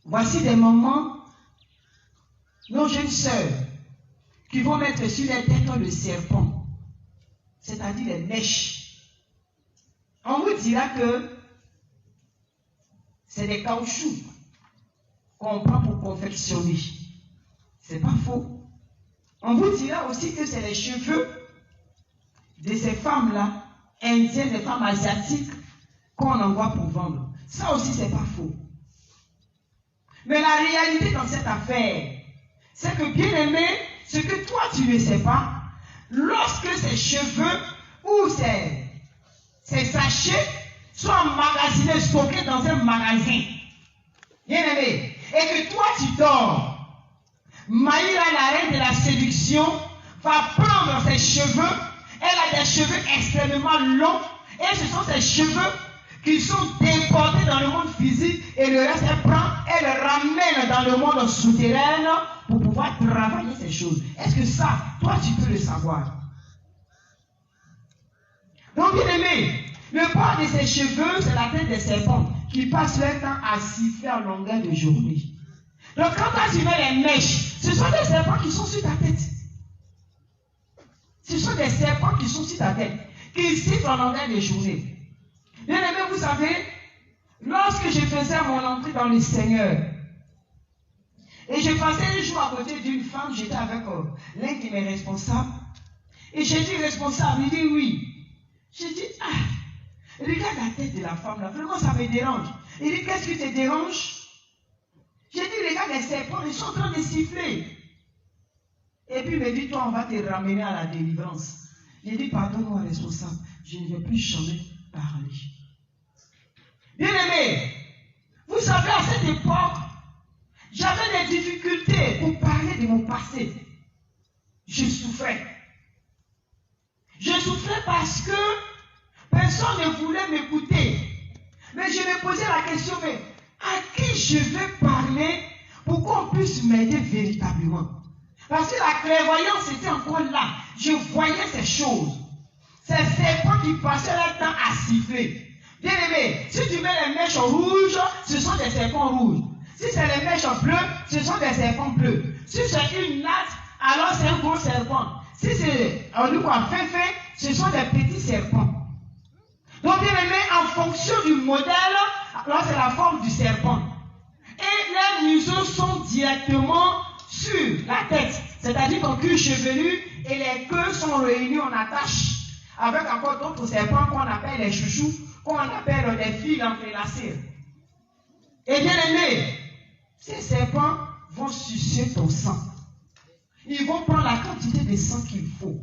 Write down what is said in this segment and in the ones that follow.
Voici des moments, nos jeunes sœurs, qui vont mettre sur les têtes le serpent, c'est-à-dire les mèches. On vous dira que c'est des caoutchoucs qu'on prend pour confectionner. C'est pas faux. On vous dira aussi que c'est les cheveux de ces femmes-là, indiennes, des femmes asiatiques, qu'on envoie pour vendre. Ça aussi, c'est pas faux. Mais la réalité dans cette affaire, c'est que, bien aimé, ce que toi tu ne sais pas, lorsque ces cheveux ou ces sachets sont emmagasinés, stockés dans un magasin, bien aimé, et que toi tu dors, Maïra, la reine de la séduction, va prendre ses cheveux. Elle a des cheveux extrêmement longs, et ce sont ses cheveux qui sont déportés dans le monde physique, et le reste elle prend, elle ramène dans le monde souterrain pour pouvoir travailler ces choses. Est-ce que ça, toi tu peux le savoir? Donc bien aimé, le bord de ses cheveux, c'est la tête des serpents qui passent leur temps à siffler en longueur de journée. Donc quand tu mets les mèches, ce sont des serpents qui sont sur ta tête. Ce sont des serpents qui sont sur ta tête, qui sifflent en longueur de journée. Bien aimé, vous savez, lorsque je faisais mon entrée dans le Seigneur, et je passais un jour à côté d'une femme, j'étais avec l'un de mes responsables, et j'ai dit responsable, il dit oui. J'ai dit, regarde la tête de la femme là, vraiment ça me dérange. Il dit, qu'est-ce qui te dérange? J'ai dit, regarde les serpents, ils sont en train de siffler. Et puis il me dit, toi on va te ramener à la délivrance. J'ai dit, pardonne-moi responsable, je ne vais plus jamais parler. Bien aimé, vous savez à cette époque, j'avais des difficultés pour parler de mon passé. Je souffrais. Je souffrais parce que personne ne voulait m'écouter. Mais je me posais la question, mais à qui je vais parler pour qu'on puisse m'aider véritablement? Parce que la clairvoyance était encore là. Je voyais ces choses. Ces serpents qui passaient leur temps à siffler. Bien aimé, si tu mets les mèches rouges, ce sont des serpents rouges. Si c'est les mèches bleues, ce sont des serpents bleus. Si c'est une natte, alors c'est un gros serpent. Si c'est fin, ce sont des petits serpents. Donc bien aimé, en fonction du modèle, alors c'est la forme du serpent. Et les museaux sont directement sur la tête. C'est-à-dire ton cuir chevelu et les queues sont réunis en attache. Avec encore d'autres serpents qu'on appelle les chouchous, qu'on appelle les fils entrelacés. Et bien aimé, ces serpents vont sucer ton sang. Ils vont prendre la quantité de sang qu'il faut.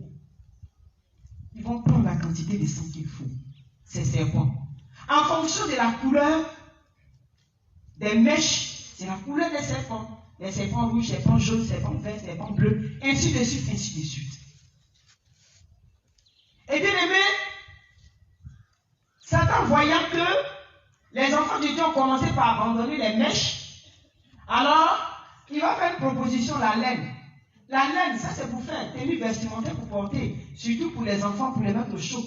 Ils vont prendre la quantité de sang qu'il faut. Ces serpents. En fonction de la couleur des mèches, c'est la couleur des serpents. Les serpents rouges, serpents jaunes, serpents verts, serpents bleus, ainsi de suite, ainsi de suite. Et bien aimé, Satan voyant que les enfants de Dieu ont commencé par abandonner les mèches, alors il va faire une proposition, la laine. La laine, ça c'est pour faire tenue vestimentaire pour porter, surtout pour les enfants, pour les mettre au chaud.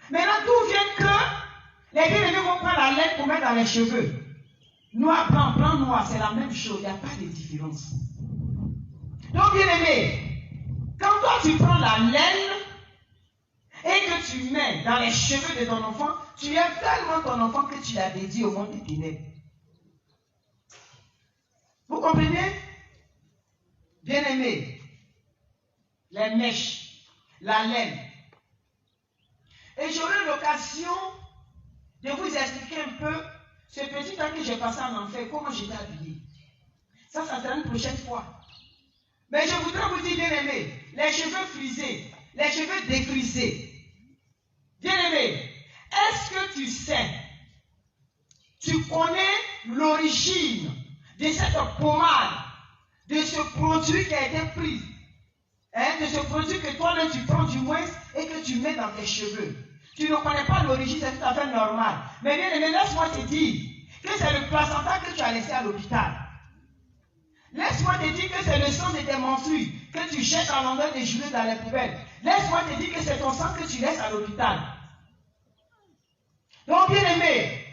Maintenant, d'où vient que les bien-aimés vont prendre la laine pour mettre dans les cheveux? Noir, blanc, blanc, noir, c'est la même chose, il n'y a pas de différence. Donc, bien-aimé, quand toi tu prends la laine et que tu mets dans les cheveux de ton enfant, tu aimes tellement ton enfant que tu l'as dédié au monde des ténèbres. Vous comprenez? Bien-aimé, les mèches, la laine. Et j'aurai l'occasion de vous expliquer un peu ce petit temps que j'ai passé en enfer, comment j'étais habillé. Ça sera une prochaine fois. Mais je voudrais vous dire, bien-aimé, les cheveux frisés, les cheveux défrisés. Bien-aimé, est-ce que tu sais, tu connais l'origine de cette pommade, de ce produit qui a été pris, de ce produit que toi-même tu prends du moins et que tu mets dans tes cheveux? Tu ne connais pas l'origine, c'est tout à fait normal. Mais bien aimé, laisse-moi te dire que c'est le placenta que tu as laissé à l'hôpital. Laisse-moi te dire que c'est le sang de tes menstrues que tu jettes en longueur de journée dans les poubelles. Laisse-moi te dire que c'est ton sang que tu laisses à l'hôpital. Donc bien aimé,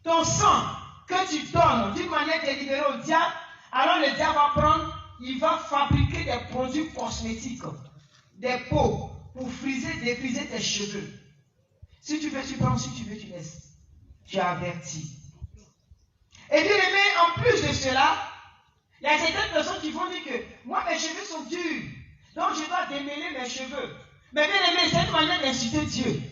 ton sang que tu donnes d'une manière délibérée au diable, alors le diable va prendre, il va fabriquer des produits cosmétiques, des pots pour friser, défriser tes cheveux. Si tu veux, tu prends, si tu veux, tu laisses. Tu es averti. Et bien aimé, en plus de cela, il y a certaines personnes qui vont dire que moi, mes cheveux sont durs, donc je dois démêler mes cheveux. Mais bien aimé, c'est une manière d'insulter Dieu.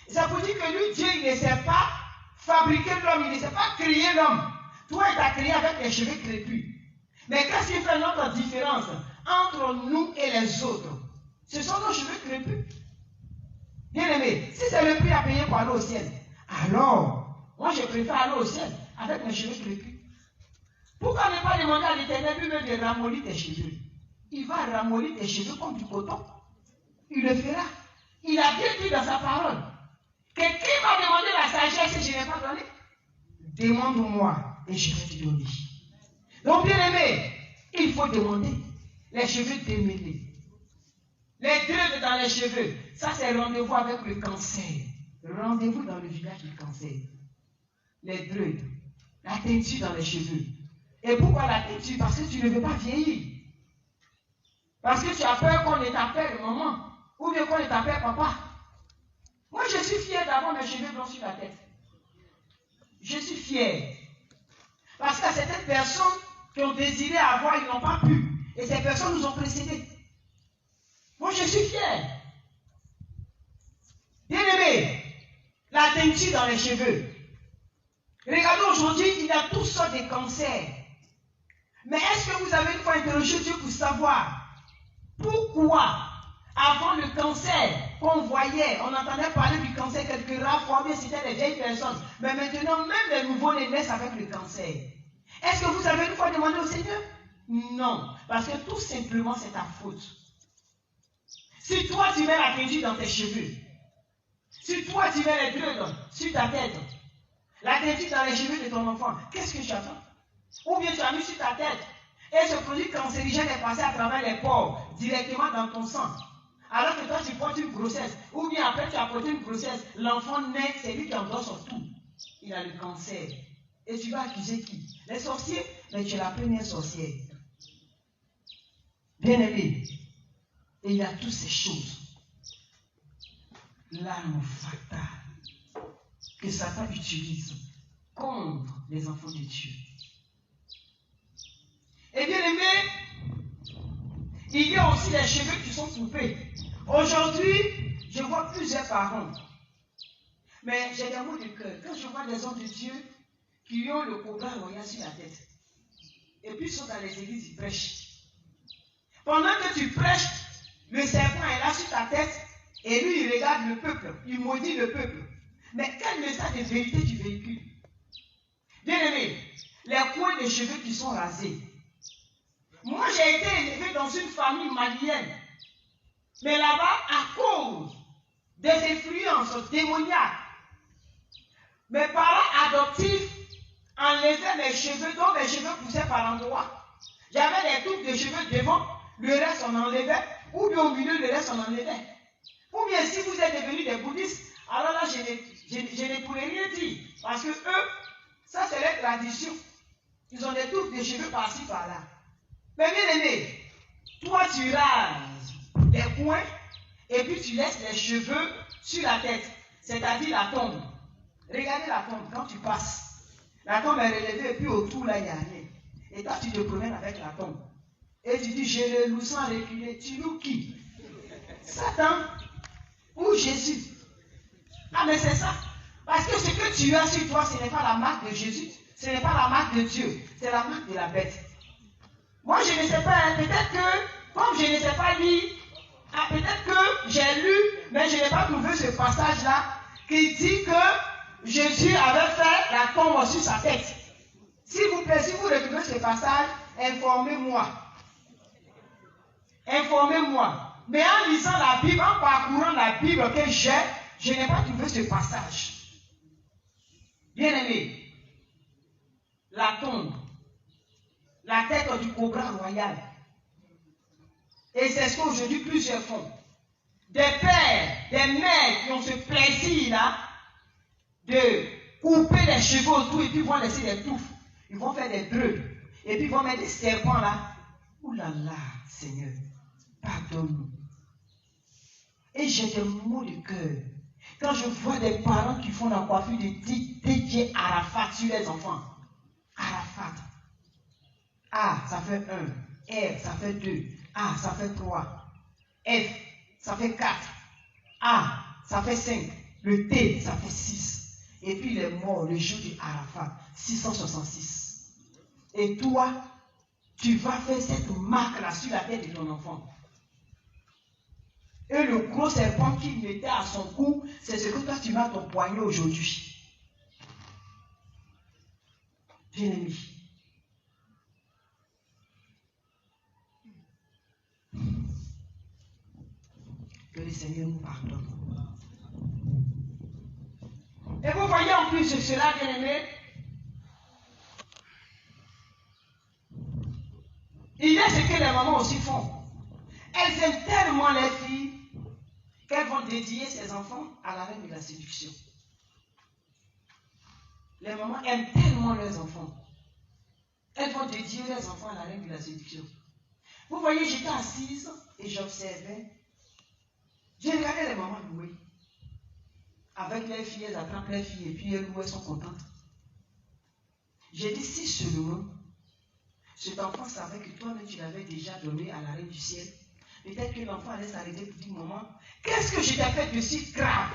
Ça veut dire que lui, Dieu, il ne sait pas fabriquer l'homme, il ne sait pas créer l'homme. Toi, il t'a créé avec les cheveux crépus. Mais qu'est-ce qui fait notre différence entre nous et les autres? Ce sont nos cheveux crépus. Bien aimé, si c'est le prix à payer pour aller au ciel, alors, moi je préfère aller au ciel avec mes cheveux crépus. Pourquoi ne pas demander à l'Éternel lui-même de ramollir tes cheveux? Il va ramollir tes cheveux comme du coton. Il le fera. Il a bien dit dans sa parole que qui m'a demandé la sagesse et je n'ai pas donné? Demande-moi et je vais te donner. Donc, bien aimé, il faut demander les cheveux démêlés. Les dreux dans les cheveux, ça c'est rendez-vous avec le cancer. Rendez-vous dans le village du cancer. Les dreux, la teinture dans les cheveux. Et pourquoi la teinture? Parce que tu ne veux pas vieillir. Parce que tu as peur qu'on ne t'appelle maman, ou bien qu'on ne t'appelle papa. Moi je suis fier d'avoir mes cheveux blancs sur la tête. Je suis fier. Parce qu'il y a certaines personnes qui ont désiré avoir, ils n'ont pas pu. Et ces personnes nous ont précédés. Moi, je suis fier. Bien aimé, la teinture dans les cheveux. Regardez aujourd'hui, il y a toutes sortes de cancers. Mais est-ce que vous avez une fois interrogé Dieu pour savoir pourquoi, avant le cancer qu'on voyait, on entendait parler du cancer quelques rares fois, mais c'était des vieilles personnes. Mais maintenant, même les nouveaux-nés naissent avec le cancer. Est-ce que vous avez une fois demandé au Seigneur? Non, parce que tout simplement c'est ta faute. Si toi tu mets la teinture dans tes cheveux, si toi tu mets les dreux sur ta tête, la teinture dans les cheveux de ton enfant, qu'est-ce que tu as fait? Ou bien tu as mis sur ta tête et ce produit cancérigène est passé à travers les pores directement dans ton sang. Alors que toi tu portes une grossesse, ou bien après tu as porté une grossesse, l'enfant naît, c'est lui qui en doit sur tout. Il a le cancer. Et tu vas accuser qui? Les sorciers? Mais tu es la première sorcière. Bien aimé. Et il y a toutes ces choses. L'arme fatale que Satan utilise contre les enfants de Dieu. Et bien aimé, il y a aussi les cheveux qui sont coupés. Aujourd'hui, je vois plusieurs parents. Mais j'ai des mots de cœur. Quand je vois des hommes de Dieu qui ont le cobra royal sur la tête, et puis ils sont dans les églises, ils prêchent. Pendant que tu prêches, le serpent est là sur ta tête, et lui, il regarde le peuple, il maudit le peuple. Mais quel message de vérité tu véhicules? Bien aimé, les coins de cheveux qui sont rasés. Moi, j'ai été élevé dans une famille malienne. Mais là-bas, à cause des influences démoniaques, mes parents adoptifs enlevaient mes cheveux, donc mes cheveux poussaient par endroits. J'avais des touffes de cheveux devant, le reste on enlevait, ou bien au milieu, le reste on enlevait. Ou bien si vous êtes devenus des bouddhistes, alors là, je ne pourrais rien dire. Parce que eux, ça c'est leur tradition. Ils ont des touffes de cheveux par-ci, par-là. Mais bien aimé, toi tu rases les coins et puis tu laisses les cheveux sur la tête, c'est-à-dire la tombe. Regardez la tombe quand tu passes. La tombe est relevée et puis autour là il n'y a rien. Et toi tu te promènes avec la tombe. Et tu dis, je le loue sans reculer. Tu loues qui? Satan ou Jésus? Ah mais c'est ça. Parce que ce que tu as sur toi, ce n'est pas la marque de Jésus, ce n'est pas la marque de Dieu, c'est la marque de la bête. Moi je ne sais pas, hein, peut-être que, comme je ne sais pas lire, peut-être que j'ai lu, mais je n'ai pas trouvé ce passage-là qui dit que Jésus avait fait la tombe sur sa tête. S'il vous plaît, si vous retrouvez ce passage, informez-moi. Informez-moi. Mais en lisant la Bible, en parcourant la Bible que j'ai, je n'ai pas trouvé ce passage. Bien aimé, la tombe, la tête du cobra royal. Et c'est ce qu'aujourd'hui plusieurs font. Des pères, des mères qui ont ce plaisir-là de couper les cheveux autour et puis ils vont laisser des touffes. Ils vont faire des dreux. Et puis ils vont mettre des serpents là. Ouh là là, Seigneur, pardonne-nous. Et j'ai des mots de cœur. Quand je vois des parents qui font la coiffure de DJ Arafat sur les enfants. Arafat. A, ça fait 1. R, ça fait 2. A, ça fait 3. F, ça fait 4. A, ça fait 5. Le T, ça fait 6. Et puis il est mort le jour du Arafat, 666. Et toi, tu vas faire cette marque-là sur la tête de ton enfant. Et le gros serpent qu'il mettait à son cou, c'est ce que toi tu vas ton poignet aujourd'hui. Bien-aimé. Que le Seigneur nous pardonne. Et vous voyez en plus de cela, bien-aimé, il y a ce que les mamans aussi font. Elles aiment tellement les filles qu'elles vont dédier ses enfants à la reine de la séduction. Les mamans aiment tellement leurs enfants. Elles vont dédier leurs enfants à la reine de la séduction. Vous voyez, j'étais assise et j'observais. J'ai regardé les mamans louer. Avec les filles, elles attrapent les filles et puis elles louent, elles sont contentes. J'ai dit, si seulement cet enfant savait que toi-même tu l'avais déjà donné à la reine du ciel, peut-être que l'enfant allait s'arrêter pour dire, maman, qu'est-ce que je t'ai fait de si grave?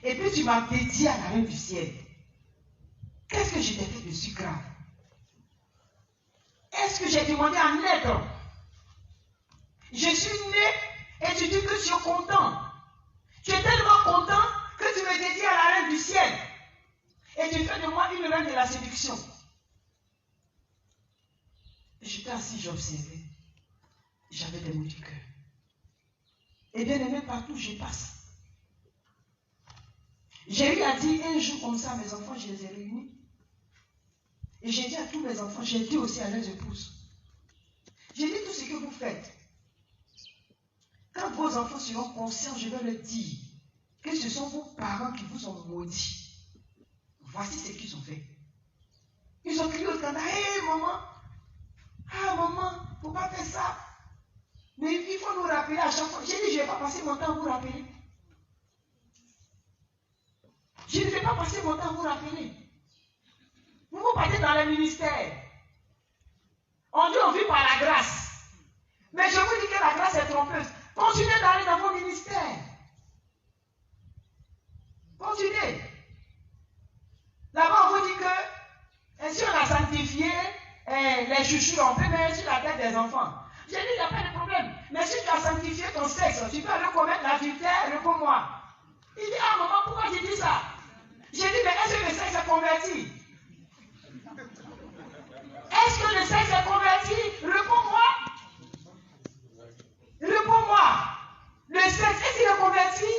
Et puis tu m'as dédié à la reine du ciel. Qu'est-ce que je t'ai fait de si grave? Est-ce que j'ai demandé à naître? Je suis né et tu dis que tu es content. Tu es tellement content que tu me dédies à la reine du ciel. Et tu fais de moi une reine de la séduction. J'étais assis, j'observais. J'avais des mots du cœur. Et bien aimé, partout je passe. J'ai eu à dire un jour comme ça à mes enfants, je les ai réunis. Et j'ai dit à tous mes enfants, j'ai dit aussi à leurs épouses. J'ai dit tout ce que vous faites. Quand vos enfants seront conscients, je vais leur dire que ce sont vos parents qui vous ont maudits. Voici ce qu'ils ont fait. Ils ont crié au scandale, hé maman, ah maman, il ne faut pas faire ça. Mais il faut nous rappeler à chaque fois. J'ai dit, je ne vais pas passer mon temps à vous rappeler. Je ne vais pas passer mon temps à vous rappeler. Vous vous partez dans le ministère. On dit on vit par la grâce. Mais je vous dis que la grâce est trompeuse. Continuez d'aller dans vos ministères. Continuez. Là-bas, on vous dit que si on a sanctifié les chouchous, on peut mettre sur la tête des enfants. J'ai dit, il n'y a pas de problème. Mais si tu as sanctifié ton sexe, tu peux aller commettre l'adultère, réponds-moi. Il dit, ah maman, pourquoi tu dis ça? J'ai dit, mais est-ce que le sexe est converti? Est-ce que le sexe est converti? Réponds-moi. Réponds-moi. Le sexe, est-ce qu'il est converti?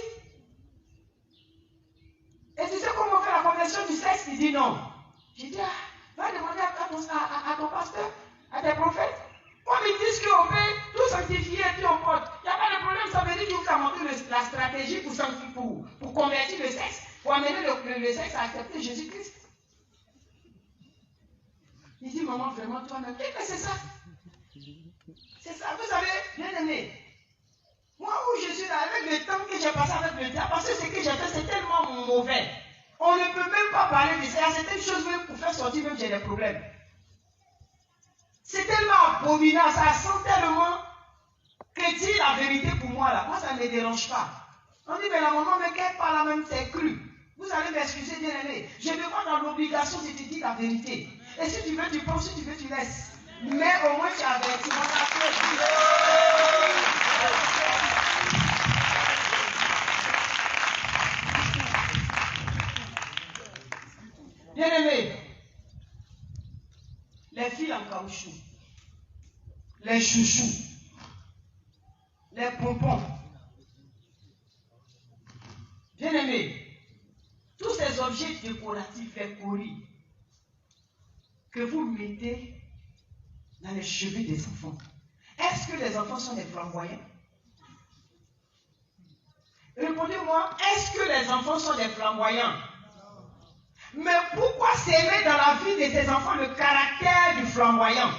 Et tu sais comment on fait la conversion du sexe? Il dit non. J'ai dit, va demander à ton pasteur, à tes prophètes. Comme ils disent qu'on peut tout sanctifier et puis on porte. Il n'y a pas de problème, ça veut dire qu'il vous a montré la stratégie pour convertir le sexe, pour amener le sexe à accepter Jésus-Christ. Il dit, maman, vraiment, toi-même. Mais c'est ça. C'est ça. Vous savez, bien aimé. Moi, où je suis là, avec le temps que j'ai passé avec le diable, parce que ce que j'ai fait, c'est tellement mauvais. On ne peut même pas parler de ça. Il y a certaines choses, même pour faire sortir, même j'ai des problèmes. C'est tellement abominable, ça sent tellement que dire la vérité pour moi, là, moi, ça ne me dérange pas. On dit, mais la maman, mais qu'elle parle même, c'est cru. Vous allez m'excuser, bien aimé. Je ne me vois dans l'obligation de te dire la vérité. Et si tu veux, tu penses, si tu veux, tu laisses. Mais au moins, tu as averti. Bien aimé, les filles en caoutchouc, les chouchous, les pompons. Bien aimé, tous ces objets décoratifs, les coris, que vous mettez dans les cheveux des enfants. Est-ce que les enfants sont des flamboyants? Répondez-moi, est-ce que les enfants sont des flamboyants? Mais pourquoi s'aimer dans la vie de ses enfants le caractère du flamboyant?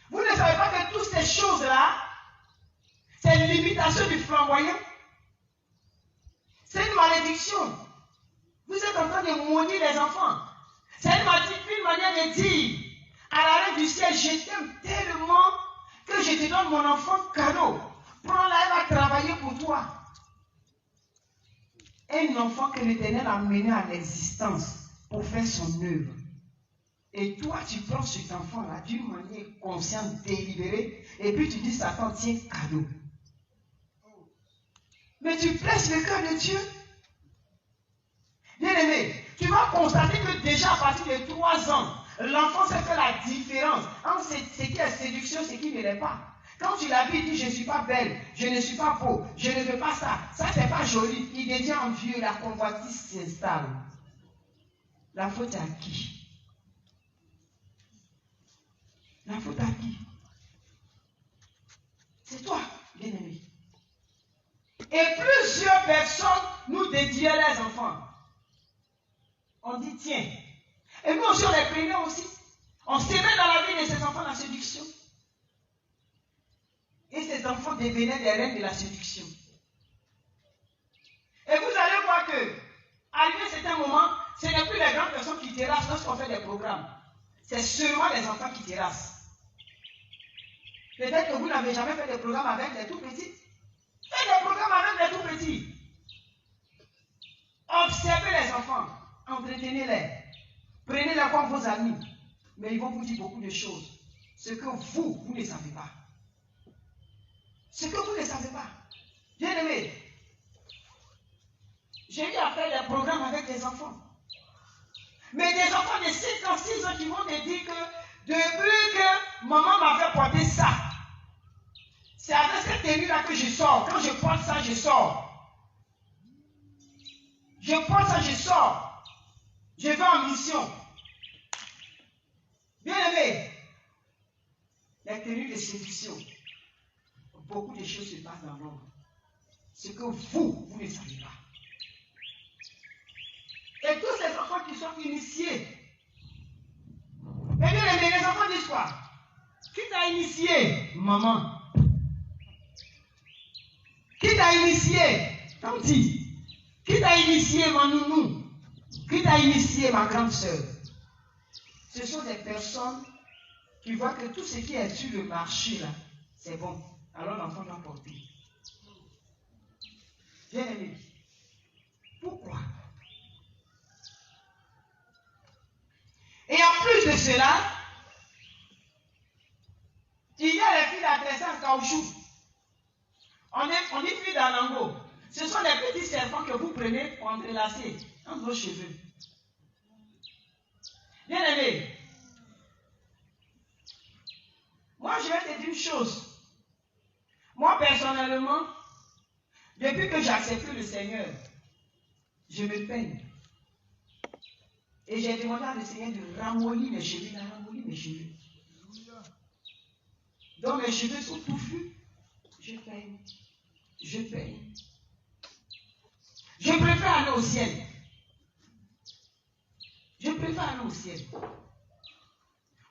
Vous ne savez pas que toutes ces choses-là, c'est une limitation du flamboyant. C'est une malédiction. Vous êtes en train de maudire les enfants. C'est une manière de dire à l'arrêt du ciel, je t'aime tellement que je te donne mon enfant cadeau. Prends-la, elle va travailler pour toi. Un enfant que l'Éternel a mené à l'existence pour faire son œuvre. Et toi, tu prends cet enfant-là d'une manière consciente, délibérée, et puis tu dis, Satan, tiens, cadeau. Mais tu blesses le cœur de Dieu. Bien aimé, tu vas constater que déjà à partir de 3 ans, l'enfant sait faire la différence entre ce qui est séduction et ce qui ne l'est pas. Quand tu l'habilles, il dit, je ne suis pas belle, je ne suis pas beau, je ne veux pas ça. Ça, c'est pas joli. Il devient envieux, la convoitise s'installe. La faute est à qui? La faute à qui? C'est toi, bien-aimé. Et plusieurs personnes nous dédiaient les enfants. On dit, tiens. Et nous aussi, on les prenait aussi. On s'aimait dans la vie de ces enfants la séduction. Et ces enfants devenaient des reines de la séduction. Et vous allez voir que, arrivé à un certain moment, ce n'est plus les grandes personnes qui terrassent lorsqu'on fait des programmes. C'est seulement les enfants qui terrassent. Peut-être que vous n'avez jamais fait des programmes avec les tout petits. Faites des programmes avec les tout petits. Observez les enfants. Entretenez-les. Prenez-les comme vos amis. Mais ils vont vous dire beaucoup de choses. Ce que vous ne savez pas. Ce que vous ne savez pas. Bien aimé, j'ai eu à faire des programmes avec des enfants. Mais des enfants de 5 ans, 6 ans qui vont te dire que depuis que maman m'avait porté ça, c'est avec cette tenue-là que je sors. Quand je porte ça, je sors. Je porte ça, je sors. Je vais en mission. Bien aimé, les tenues de séduction. Beaucoup de choses se passent dans l'ombre. Ce que vous ne savez pas. Et tous ces enfants qui sont initiés. Mais bien aimé, les enfants disent quoi? Qui t'a initié? Maman. Qui t'a initié? Tanti. Qui t'a initié, ma nounou? Qui t'a initié, ma grande sœur? Ce sont des personnes qui voient que tout ce qui est sur le marché, là, c'est bon. Alors l'enfant doit porter. Bien aimé. Pourquoi? Et en plus de cela, il y a les filles adressées en caoutchouc. On dit filles d'anango. Ce sont des petits serpents que vous prenez pour entrelacer entre vos cheveux. Bien aimé, moi je vais te dire une chose. Moi personnellement, depuis que j'ai accepté le Seigneur, je me peigne. Et j'ai demandé à le Seigneur de ramollir mes cheveux. Il a ramolli mes cheveux. Donc mes cheveux sont touffus. Je peigne. Je peigne. Je préfère aller au ciel. Je préfère aller au ciel.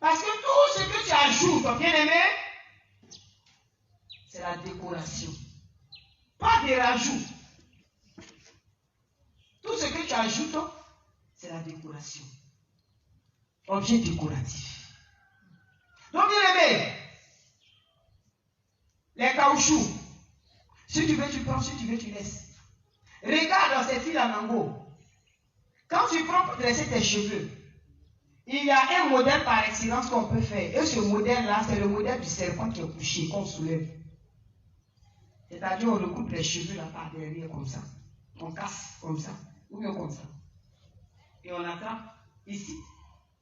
Parce que tout ce que tu ajoutes, bien aimé, c'est la décoration. Pas des rajouts. Tout ce que tu ajoutes, c'est la décoration. Objet décoratif. Donc, bien aimé, les caoutchoucs, si tu veux, tu prends, si tu veux, tu laisses. Regarde dans ces fils en ango. Quand tu prends pour dresser tes cheveux, il y a un modèle par excellence qu'on peut faire. Et ce modèle-là, c'est le modèle du serpent qui est couché, qu'on soulève. C'est-à-dire, on recoupe les cheveux là par derrière comme ça. On casse comme ça. Ou bien comme ça. Et on attrape ici.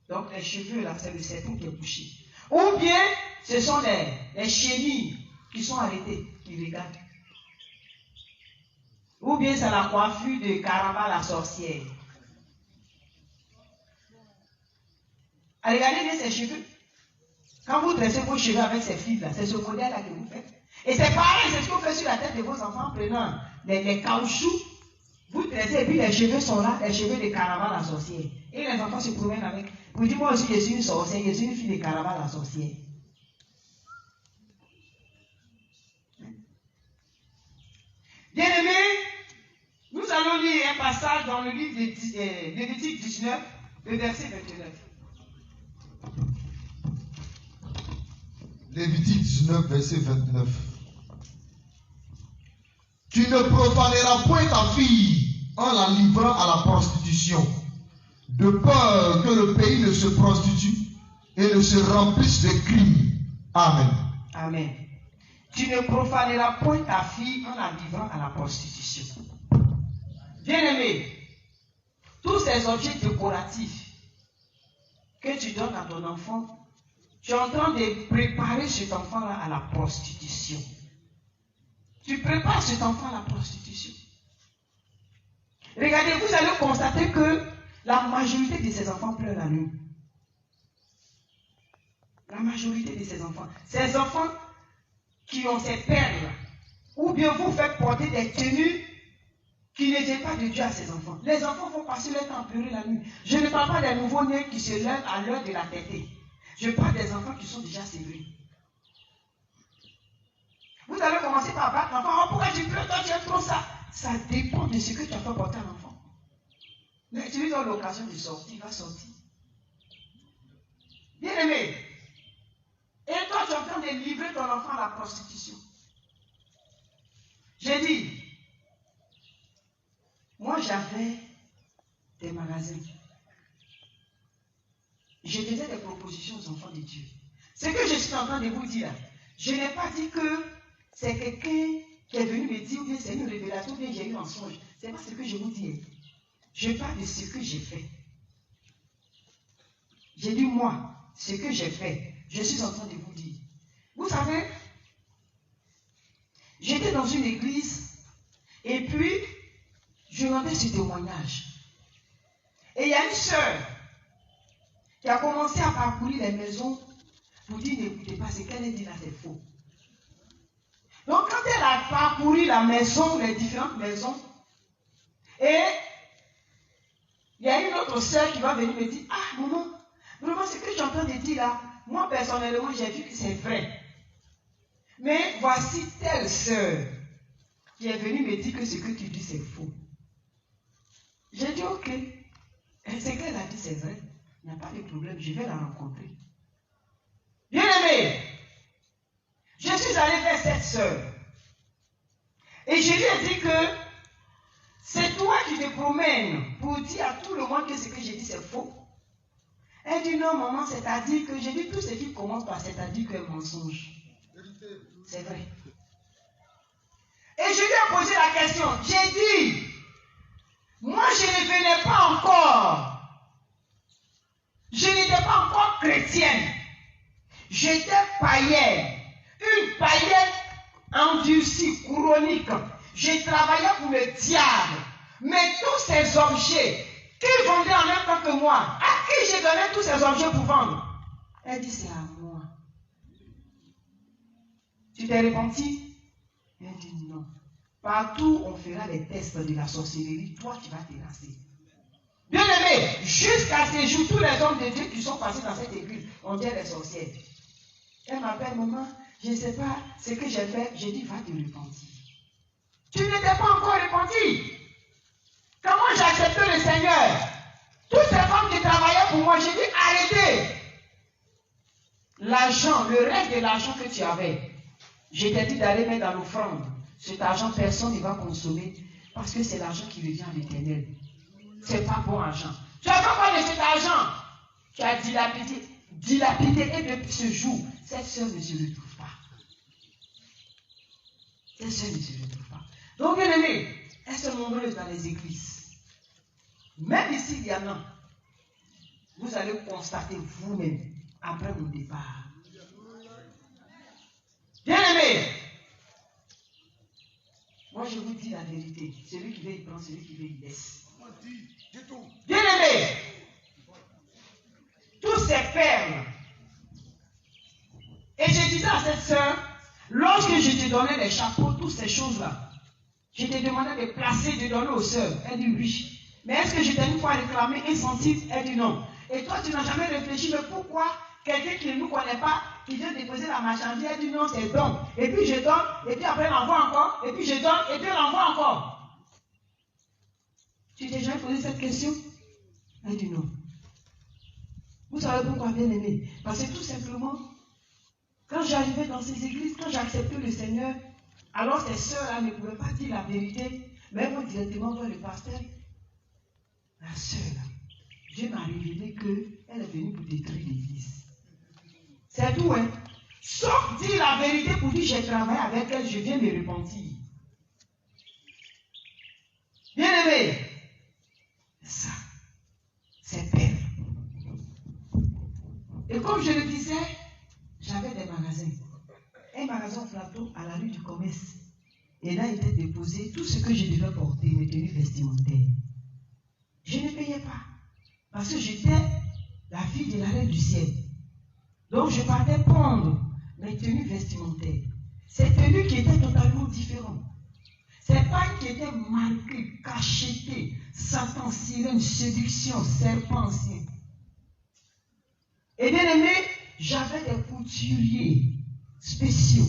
Donc, les cheveux là, c'est le serpent qui est couché. Ou bien, ce sont les chenilles qui sont arrêtées, qui regardent. Ou bien, c'est la coiffure de Caramba la sorcière. Regardez bien ces cheveux. Quand vous dressez vos cheveux avec ces fils-là, c'est ce modèle-là que vous faites. Et c'est pareil, c'est ce que vous faites sur la tête de vos enfants en prenant les caoutchoucs Vous tressez et puis les cheveux sont là, les cheveux de Caravane la sorcière. Et les enfants se promènent avec. Vous dites, moi aussi je suis une sorcière, je suis une fille de Caravane la sorcière. Bien-aimés, nous allons lire un passage dans le livre de Lévitique 19, le verset 29. Lévitique 19, verset 29. Tu ne profaneras point ta fille en la livrant à la prostitution, de peur que le pays ne se prostitue et ne se remplisse de crimes. Amen. Amen. Tu ne profaneras point ta fille en la livrant à la prostitution. Bien-aimé, tous ces objets décoratifs que tu donnes à ton enfant, tu es en train de préparer cet enfant-là à la prostitution. Tu prépares cet enfant à la prostitution. Regardez, vous allez constater que la majorité de ces enfants pleurent la nuit. La majorité de ces enfants qui ont ces perles, ou bien vous faites porter des tenues qui n'étaient pas de Dieu à ces enfants. Les enfants vont passer leur temps à pleurer la nuit. Je ne parle pas des nouveaux-nés qui se lèvent à l'heure de la tétée. Je parle des enfants qui sont déjà sévrés. Vous allez commencer par battre l'enfant. Oh, pourquoi tu pleures, toi tu aimes trop ça? Ça dépend de ce que tu as fait porter à l'enfant. Mais tu lui donnes l'occasion de sortir, il va sortir. Bien aimé. Et toi tu es en train de livrer ton enfant à la prostitution. J'ai dit, moi j'avais des magasins. Je faisais des propositions aux enfants de Dieu. Ce que je suis en train de vous dire, je n'ai pas dit que c'est quelqu'un qui est venu me dire, ou bien c'est une révélation, ou bien j'ai eu un songe. Ce n'est pas ce que je vous dis. Je parle de ce que j'ai fait. J'ai dit, moi, ce que j'ai fait, je suis en train de vous dire. Vous savez, j'étais dans une église, et puis, je rendais ce témoignage. Et il y a une sœur qui a commencé à parcourir les maisons pour dire, n'écoutez pas, ce qu'elle a dit là, c'est faux. Donc, quand elle a parcouru la maison, les différentes maisons, et il y a une autre sœur qui va venir me dire, ah, maman, vraiment, ce que je suis en train de dire là, moi, personnellement, j'ai vu que c'est vrai. Mais voici telle sœur qui est venue me dire que ce que tu dis, c'est faux. J'ai dit, ok. Et ce qu'elle a dit, c'est vrai. Il n'y a pas de problème, je vais la rencontrer. Bien aimé, je suis allé vers cette sœur. Et je lui ai dit que c'est toi qui te promènes pour dire à tout le monde que ce que j'ai dit, c'est faux. Elle dit, non, maman, c'est-à-dire que j'ai dit tout ce qui commence par c'est-à-dire que c'est un mensonge. C'est vrai. Et je lui ai posé la question. J'ai dit, moi, je ne venais pas encore. Je n'étais pas encore chrétienne. J'étais païenne. Une païenne endurcie, chronique. Je travaillais pour le diable. Mais tous ces objets qu'ils vendaient en même temps que moi, à qui j'ai donné tous ces objets pour vendre? Elle dit, c'est à moi. Tu t'es repenti? Elle dit, non. Partout, on fera les tests de la sorcellerie. Toi, tu vas te lancer. Bien aimé, jusqu'à ces jours, tous les hommes de Dieu qui sont passés dans cette église, on dit les sorcières. Elle m'appelle, maman, je ne sais pas ce que j'ai fait. J'ai dit, va te repentir. Tu n'étais pas encore repenti. Comment j'ai accepté le Seigneur? Toutes ces femmes qui travaillaient pour moi, j'ai dit, arrêtez. L'argent, le reste de l'argent que tu avais, je t'ai dit d'aller mettre dans l'offrande. Cet argent, personne ne va consommer parce que c'est l'argent qui revient à l'Éternel. C'est pas bon argent. Tu as pas de cet argent. Tu as dilapidé et depuis ce jour, cette sœur ne se retrouve pas. Cette sœur ne se retrouve pas. Donc, bien aimé, elles sont nombreuses dans les églises. Même ici, il y en a. Vous allez constater vous-même après mon départ. Bien aimé, moi je vous dis la vérité. Celui qui veut, il prend, celui qui veut, il laisse. Bien aimé, tous ces perles. Et je disais à cette sœur, lorsque je te donnais les chapeaux, toutes ces choses-là, Je t'ai demandé de placer, de donner aux sœurs. Elle dit oui. Mais est-ce que je t'ai une fois réclamé un centime? Elle dit non. Et toi, tu n'as jamais réfléchi, mais pourquoi quelqu'un qui ne nous connaît pas, qui vient déposer la marchandise, elle dit non, c'est don. Et puis je donne, et puis après elle envoie encore, et puis je donne, et puis elle envoie encore. Tu t'es déjà posé cette question? Elle dit non. Vous savez pourquoi, bien aimé? Parce que tout simplement, quand j'arrivais dans ces églises, quand j'ai accepté le Seigneur, alors ces sœurs-là ne pouvaient pas dire la vérité, mais elles vont directement voir le pasteur. La sœur, Dieu m'a révélé qu'elle est venue pour détruire l'église. C'est tout, hein? Sauf dire la vérité pour dire j'ai travaillé avec elle, je viens me repentir. Bien aimé, ça, c'est belle. Et comme je le disais, j'avais des magasins. Un magasin Flato à la rue du Commerce. Et là était déposé tout ce que je devais porter, mes tenues vestimentaires. Je ne payais pas. Parce que j'étais la fille de la reine du ciel. Donc je partais prendre mes tenues vestimentaires. Ces tenues qui étaient totalement différentes. Ces pailles qui étaient marquées, cachetées, Satan, sirène, séduction, serpent ancien. Et bien aimé, j'avais des couturiers spéciaux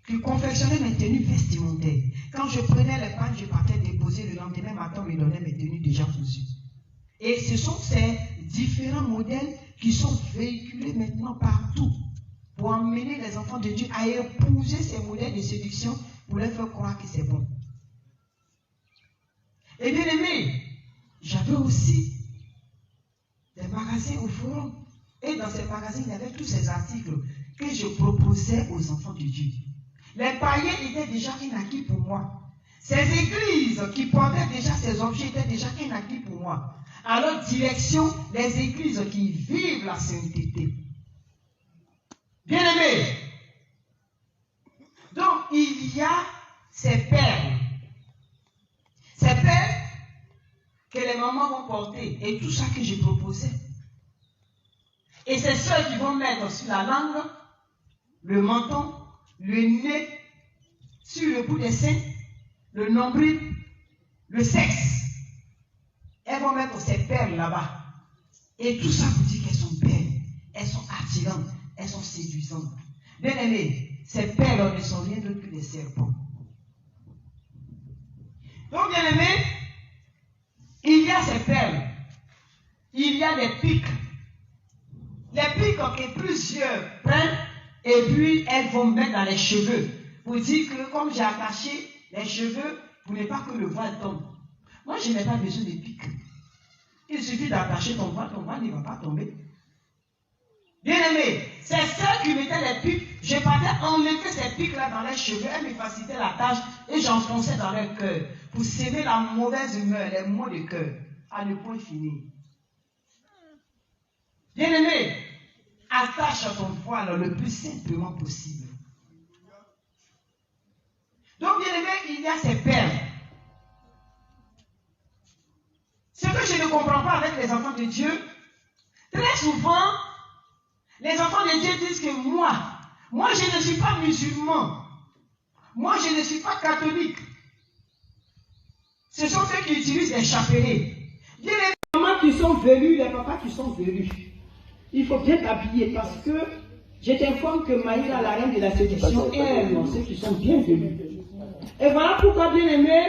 qui confectionnaient mes tenues vestimentaires. Quand je prenais les pailles, je partais déposer, le lendemain matin, on me donnait mes tenues déjà cousues. Et ce sont ces différents modèles qui sont véhiculés maintenant partout pour emmener les enfants de Dieu à épouser ces modèles de séduction pour leur faire croire que c'est bon. Et bien aimé, j'avais aussi des magasins au forum. Et dans ces magasins, il y avait tous ces articles que je proposais aux enfants de Dieu. Les païens étaient déjà un acquis pour moi. Ces églises qui portaient déjà ces objets étaient déjà un acquis pour moi. Alors, direction les églises qui vivent la sainteté. Bien aimé. Donc, il y a ces perles. Ces perles que les mamans vont porter et tout ça que je proposais. Et c'est ceux qui vont mettre sur la langue, le menton, le nez, sur le bout des seins, le nombril, le sexe. Elles vont mettre ces perles là-bas. Et tout ça vous dit qu'elles sont belles, elles sont attirantes, elles sont séduisantes. Bien aimés, ces perles ne sont rien d'autre que des serpents. Donc bien aimés, il y a ces perles, il y a des pics. Les pics que plusieurs prennent et puis elles vont mettre dans les cheveux pour dire que comme j'ai attaché les cheveux pour ne pas que le voile tombe. Moi je n'ai pas besoin de pics. Il suffit d'attacher ton voile ne va pas tomber. Bien aimé, c'est celles qui mettaient les pics, je partais enlever ces pics-là dans les cheveux, elles me facilitaient la tâche et j'enfonçais dans leur cœur pour s'aimer la mauvaise humeur, les maux de cœur, à ne point finir. Bien aimé, attache à ton voile le plus simplement possible. Donc, bien aimé, il y a ces perles. Ce que je ne comprends pas avec les enfants de Dieu, très souvent, les enfants de Dieu disent que moi je ne suis pas musulman. Moi je ne suis pas catholique. Ce sont ceux qui utilisent les chapelets. Bien les mamans qui sont venues, les papas qui sont venus. Il faut bien t'habiller parce que je t'informe que Maïla, la reine de la séduction, aime ceux qui sont bien venus. Et voilà pourquoi, bien aimé,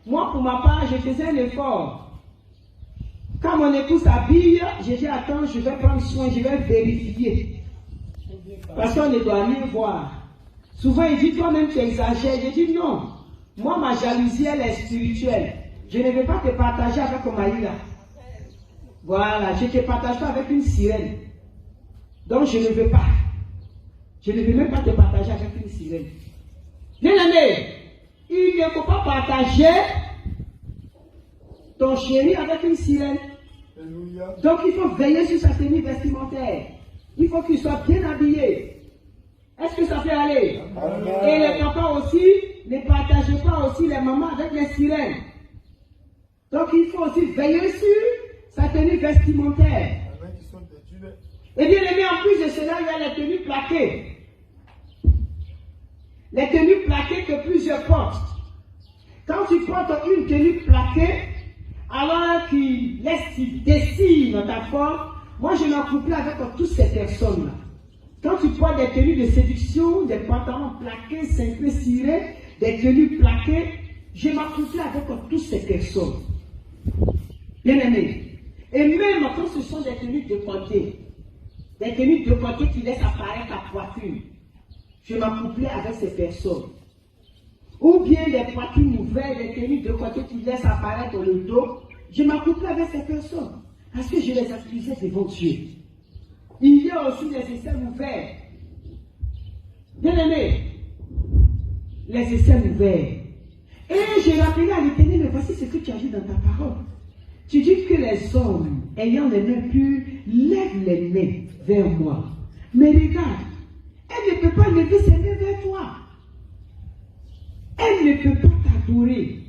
moi pour ma part, je faisais un effort. Quand mon épouse s'habille, je dis attends, je vais prendre soin, je vais vérifier. Parce qu'on ne doit rien voir. Souvent, il dit toi-même tu exagères. Je dis non. Moi, ma jalousie, elle est spirituelle. Je ne vais pas te partager avec Maïla. Voilà, je ne te partage pas avec une sirène. Donc, je ne veux pas. Je ne veux même pas te partager avec une sirène. Bien aimé, il ne faut pas partager ton chéri avec une sirène. Donc, il faut veiller sur sa tenue vestimentaire. Il faut qu'il soit bien habillé. Est-ce que ça fait aller? Amen. Et les papas aussi, ne partagez pas aussi les mamans avec les sirènes. Donc, il faut aussi veiller sur sa tenue vestimentaire. Et bien aimé, en plus de cela, il y a les tenues plaquées. Les tenues plaquées que plusieurs portent. Quand tu portes une tenue plaquée, alors qu'il laisse dessine ta forme, moi je m'accouple avec toutes ces personnes-là. Quand tu portes des tenues de séduction, des pantalons plaqués, cintrés, cirés, des tenues plaquées, je m'accouple avec toutes ces personnes. Bien aimé. Et même quand ce sont des tenues de côté qui laissent apparaître ta poitrine, je m'accouple avec ces personnes. Ou bien des poitrines ouvertes, des tenues de côté qui laissent apparaître le dos, je m'accouple avec ces personnes. Parce que je les accusais devant Dieu. Il y a aussi les aisselles ouvertes. Bien aimé, les aisselles ouvertes. Et j'ai rappelé à l'Éternel, mais voici ce que tu as dit dans ta parole. Tu dis que les hommes, ayant les mains pures, lèvent les mains vers moi. Mais regarde, elle ne peut pas lever ses mains vers toi. Elle ne peut pas t'adorer.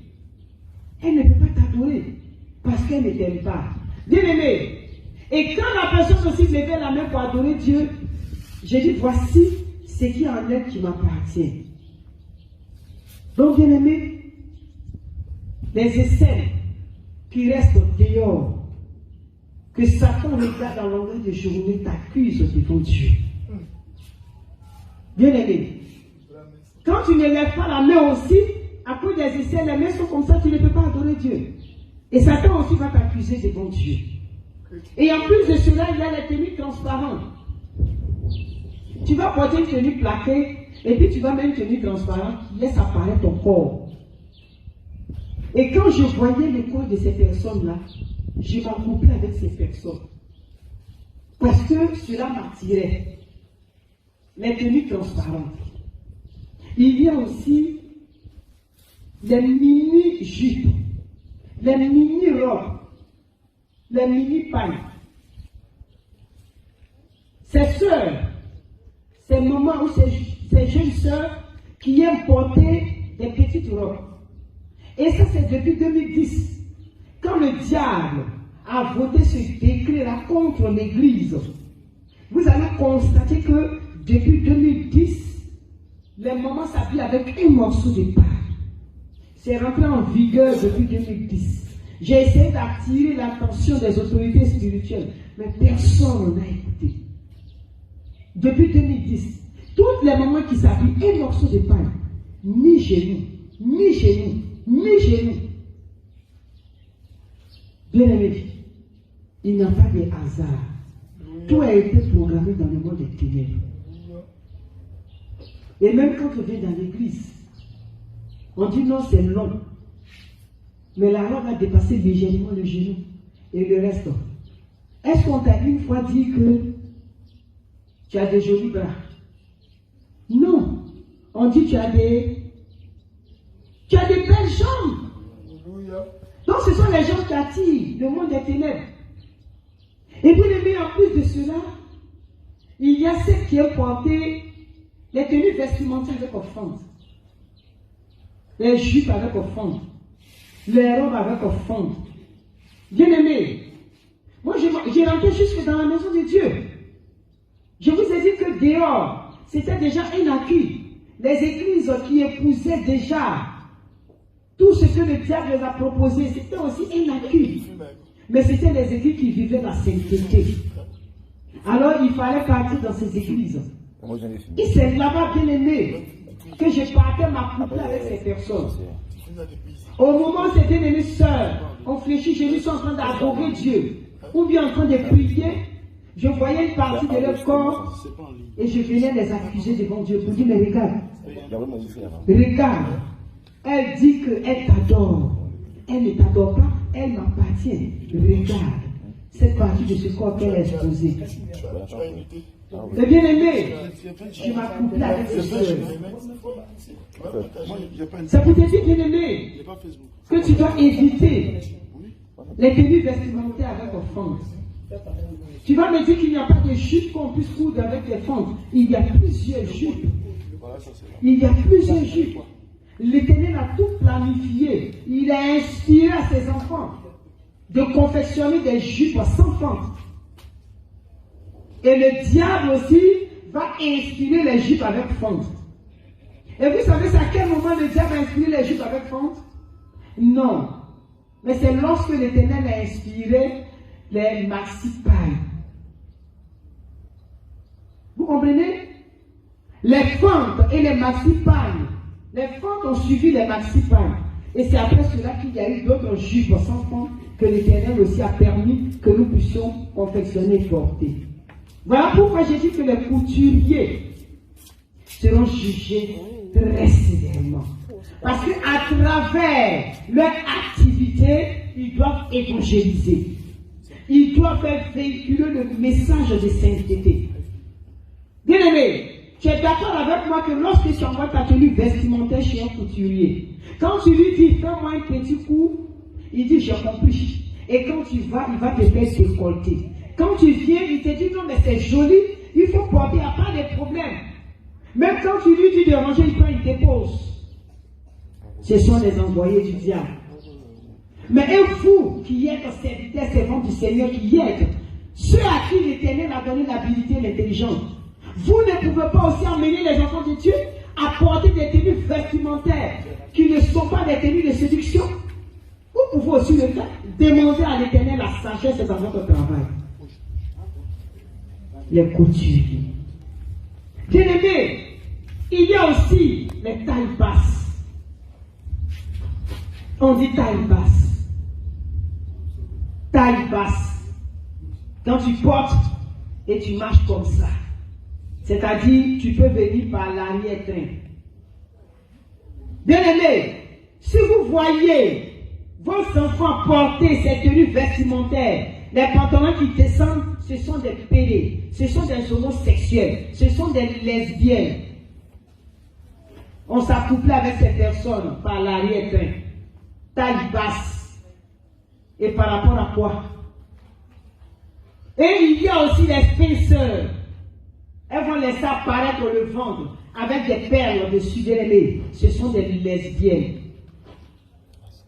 Elle ne peut pas t'adorer parce qu'elle ne t'aime pas. Bien aimé. Et quand la personne aussi levait la main pour adorer Dieu, j'ai dit, voici ce qui en est qui m'appartient. Donc, bien aimé, les aisselles qui restent dehors, que Satan regarde en longueur de journée, t'accuse devant Dieu. Bien aimé, quand tu ne lèves pas la main aussi, à cause des aisselles, les mains sont comme ça, tu ne peux pas adorer Dieu. Et Satan aussi va t'accuser devant Dieu. Et en plus de cela, il y a les tenues transparentes. Tu vas porter une tenue plaquée, et puis tu vas mettre une tenue transparente qui laisse apparaître ton corps. Et quand je voyais le corps de ces personnes-là, je m'accouplais avec ces personnes. Parce que cela m'attirait. Les tenues transparentes. Il y a aussi les mini-jupes, les mini-robes, les mini-pailles. Ces sœurs, ces mamans ou ces jeunes sœurs qui aiment porter des petites robes. Et ça, c'est depuis 2010. Quand le diable a voté ce décret-là contre l'Église, vous allez constater que depuis 2010, les mamans s'habillent avec un morceau de paille. C'est rentré en vigueur depuis 2010. J'ai essayé d'attirer l'attention des autorités spirituelles, mais personne n'en a écouté. Depuis 2010, toutes les mamans qui s'habillent un morceau de paille, ni genoux, ni genoux, ni genoux. Bien aimé, il n'y a pas de hasard. Tout a été programmé dans le monde des ténèbres. Et même quand on vient dans l'église, on dit non, c'est long. Mais la robe va dépasser légèrement le genou et le reste. Est-ce qu'on t'a une fois dit que tu as des jolis bras? Non. On dit que tu as des belles jambes. Donc ce sont les gens qui attirent le monde des ténèbres. Et puis en plus de cela, il y a ceux qui ont porté les tenues vestimentaires avec offrande. Les jupes avec offrande. Les robes avec offrande. Bien aimé, moi j'ai rentré jusque dans la maison de Dieu. Je vous ai dit que dehors, c'était déjà un acquis. Les églises qui épousaient déjà tout ce que le diable les a proposé, c'était aussi un acquis. Mais c'était les églises qui vivaient la sainteté. Alors il fallait partir dans ces églises. Et c'est là-bas, bien aimé, que je partais m'accoupler avec ces personnes. Au moment où ces bien-aimées sœurs ont fléchi, je suis en train d'adorer Dieu, ou bien en train de prier, je voyais une partie de leur corps et je venais les accuser devant Dieu pour dire, mais regarde, elle dit qu'elle t'adore. Elle ne t'adore pas, elle m'appartient. Regarde, cette partie de ce corps qu'elle a exposée. Et bien aimé, je m'accouple avec ce soeur. Ça peut te dire, bien aimé, que tu dois éviter les tenues vestimentaires avec offrande. Tu vas me dire qu'il n'y a pas de jupe qu'on puisse coudre avec les fentes. Il y a plusieurs jupes. Il y a plusieurs jupes. L'Éternel a tout planifié. Il a inspiré à ses enfants de confectionner des jupes sans fente. Et le diable aussi va inspirer les jupes avec fente. Et vous savez, c'est à quel moment le diable a inspiré les jupes avec fente? Non. Mais c'est lorsque l'Éternel a inspiré les maxipales. Vous comprenez? Les fentes et les maxipales. Les fentes ont suivi les maxipales. Et c'est après cela qu'il y a eu d'autres jupes sans fente que l'Éternel aussi a permis que nous puissions confectionner et porter. Voilà pourquoi j'ai dit que les couturiers seront jugés très sévèrement. Parce qu'à travers leur activité, ils doivent évangéliser. Ils doivent faire véhiculer le message de sainteté. Bien-aimé, tu es d'accord avec moi que lorsque tu envoies ta tenue vestimentaire chez un couturier, quand tu lui dis fais-moi un petit coup, il dit j'ai compris. Et quand tu vas, il va te faire décolleter. Quand tu viens, il te dit non mais c'est joli, il faut porter, il n'y a pas de problème. Même quand tu lui dis de ranger, il prend, il dépose. Ce sont les envoyés du diable. Mais vous qui êtes serviteurs, servants du Seigneur, qui êtes ceux à qui l'Éternel a donné l'habilité et l'intelligence, vous ne pouvez pas aussi emmener les enfants de Dieu à porter des tenues vestimentaires qui ne sont pas des tenues de séduction. Vous pouvez aussi le faire. Demander à l'Éternel la sagesse dans votre travail. Les couturiers. Bien-aimés, il y a aussi les tailles basses. On dit taille basse. Taille basse. Quand tu portes et tu marches comme ça, c'est-à-dire tu peux venir par l'arrière-train. Bien-aimés, si vous voyez vos enfants porter ces tenues vestimentaires, les pantalons qui descendent, ce sont des pédés, ce sont des homosexuels, ce sont des lesbiennes. On s'accouple avec ces personnes par l'arrière-train, taille basse. Et par rapport à quoi? Et il y a aussi les spacers. Elles vont laisser apparaître le ventre avec des perles dessus des. Ce sont des lesbiennes.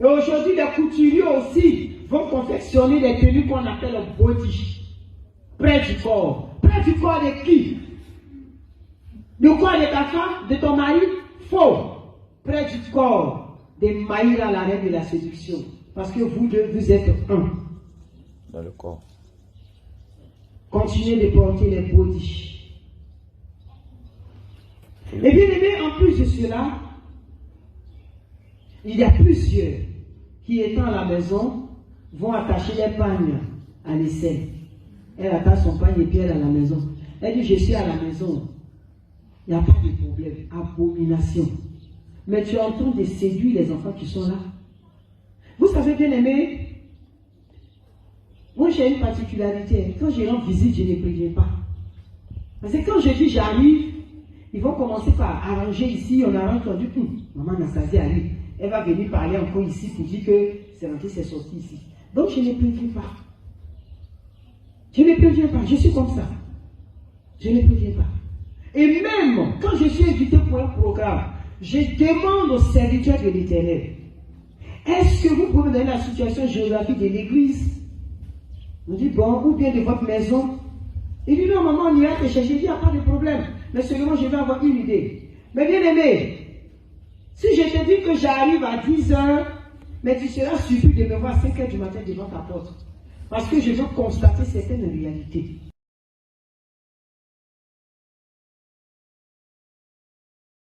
Et aujourd'hui, les couturiers aussi vont confectionner des tenues qu'on appelle le body. Près du corps. Près du corps de qui? Du corps de ta femme, de ton mari? Faux. Près du corps de Maïra, la reine de la séduction. Parce que vous deux, vous êtes un. Dans le corps. Continuez de porter les body. Et bien aimé, en plus de cela, il y a plusieurs qui, étant à la maison, vont attacher les pagnes à l'aisselle. Elle attache son pagne et puis elle est à la maison. Elle dit, je suis à la maison. Il n'y a pas de problème. Abomination. Mais tu es en train de séduire les enfants qui sont là. Vous savez, bien aimé, moi j'ai une particularité. Quand je rends visite, je ne préviens pas. Parce que quand je dis j'arrive, ils vont commencer par arranger ici, on arrange, on dit, maman Anastasie arrive. Elle va venir parler encore ici pour dire que c'est rentré, c'est sorti ici. Donc je ne préviens pas. Je ne préviens pas, je suis comme ça. Je ne préviens pas. Et même quand je suis invité pour un programme, je demande aux serviteurs de l'Éternel, est-ce que vous pouvez me donner la situation géographique de l'église? On dit, bon, ou bien de votre maison. Il dit, non, maman, on ira te chercher. Il dit, il n'y a pas de problème. Mais seulement, je vais avoir une idée. Mais bien aimé, si je te dis que j'arrive à 10 heures, mais tu seras surpris de me voir à 5 heures du matin devant ta porte. Parce que je veux constater certaines réalités.